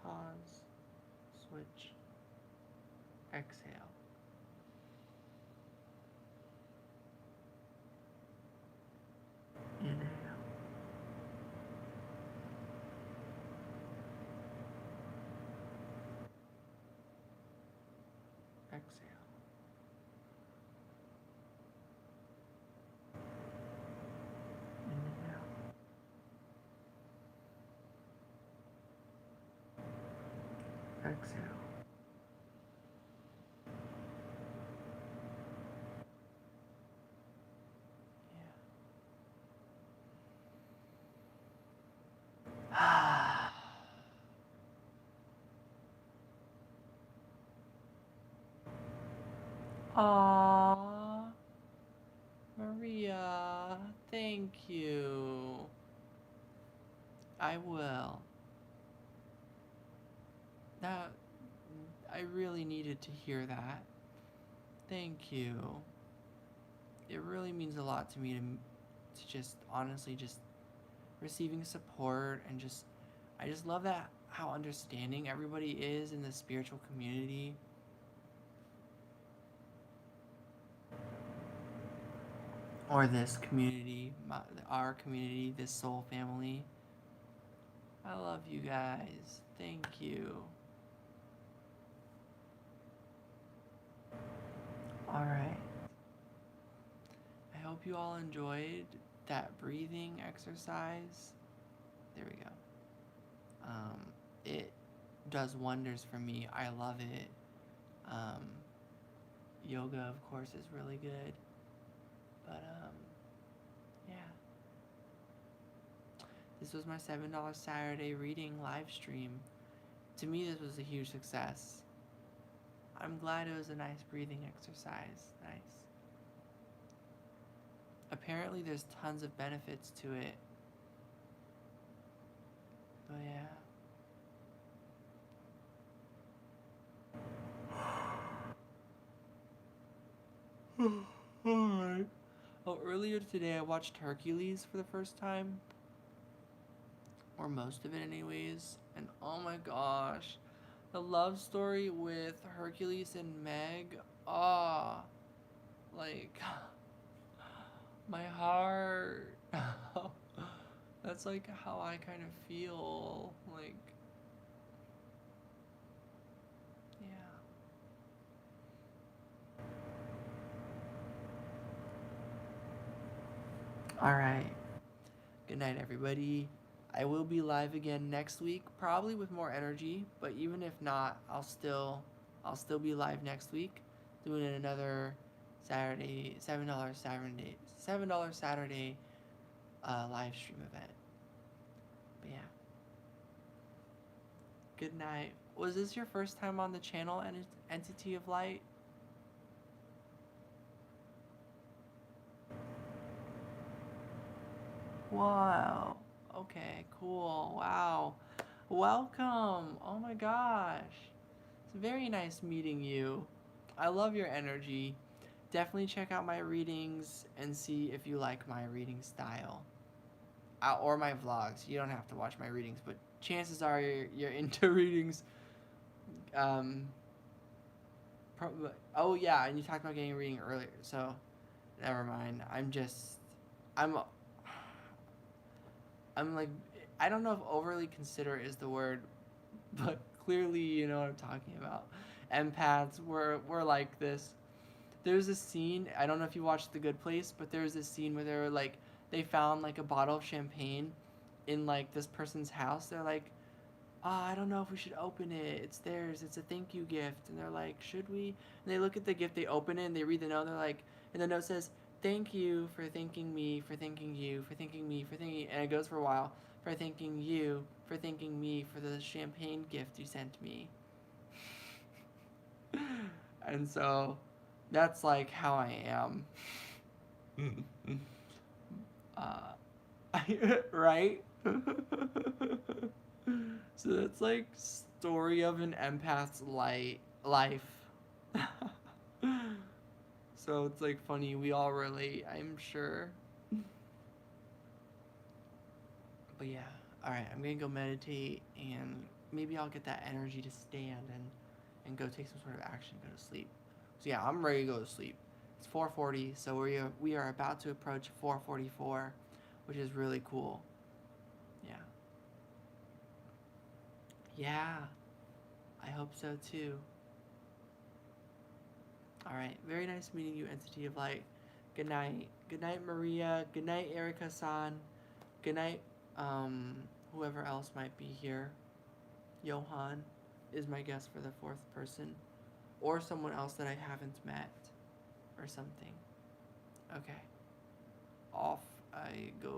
Pause. Switch. Exhale. Inhale. Exhale. Inhale. Exhale. Yeah. Aww. Maria, thank you. I will. That I really needed to hear that. Thank you. It really means a lot to me to just honestly just receiving support and just I just love that how understanding everybody is in the spiritual community. Or this community, our community, this soul family. I love you guys. Thank you. Alright. I hope you all enjoyed that breathing exercise. There we go. It does wonders for me. I love it. Yoga, of course, is really good. But, yeah. This was my $7 Saturday reading live stream. To me, this was a huge success. I'm glad it was a nice breathing exercise. Nice. Apparently, there's tons of benefits to it. But yeah. Alright. Oh, earlier today I watched Hercules for the first time. Or most of it anyways. And oh my gosh. The love story with Hercules and Meg. Ah. Like my heart. That's like how I kind of feel. Like yeah. Alright. Good night, everybody. I will be live again next week, probably with more energy, but even if not, I'll still be live next week, doing another Saturday, $7 Saturday live stream event. But yeah. Good night. Was this your first time on the channel, Entity of Light? Wow. Okay, cool. Wow. Welcome. Oh my gosh. It's very nice meeting you. I love your energy. Definitely check out my readings and see if you like my reading style. Or my vlogs. You don't have to watch my readings, but chances are you're into readings. Um, oh yeah, and you talked about getting a reading earlier, so never mind. I'm, I'm like, I don't know if overly considerate is the word, but clearly you know what I'm talking about. Empaths, we're like this. There's a scene, I don't know if you watched The Good Place, but there's this scene where they found like a bottle of champagne in like this person's house. They're like, I don't know if we should open it. It's theirs. It's a thank you gift. And they're like, should we? And they look at the gift, they open it, and they read the note. And they're like, and the note says, thank you for thanking me, for thanking you, for thanking me, for thanking, and it goes for a while, for thanking you, for thanking me for the champagne gift you sent me. And so that's like how I am. Right? So that's like story of an empath's life. So it's like funny, we all relate, I'm sure. But yeah, all right, I'm gonna go meditate and maybe I'll get that energy to stand and go take some sort of action, go to sleep. So yeah, I'm ready to go to sleep. It's 4:40, so we are about to approach 4:44, which is really cool. Yeah. Yeah, I hope so too. All right, very nice meeting you, entity of light. Good night. Good night, Maria. Good night, Erica-san. Good night, whoever else might be here. Johan is my guest for the fourth person, or someone else that I haven't met, or something. Okay, off I go.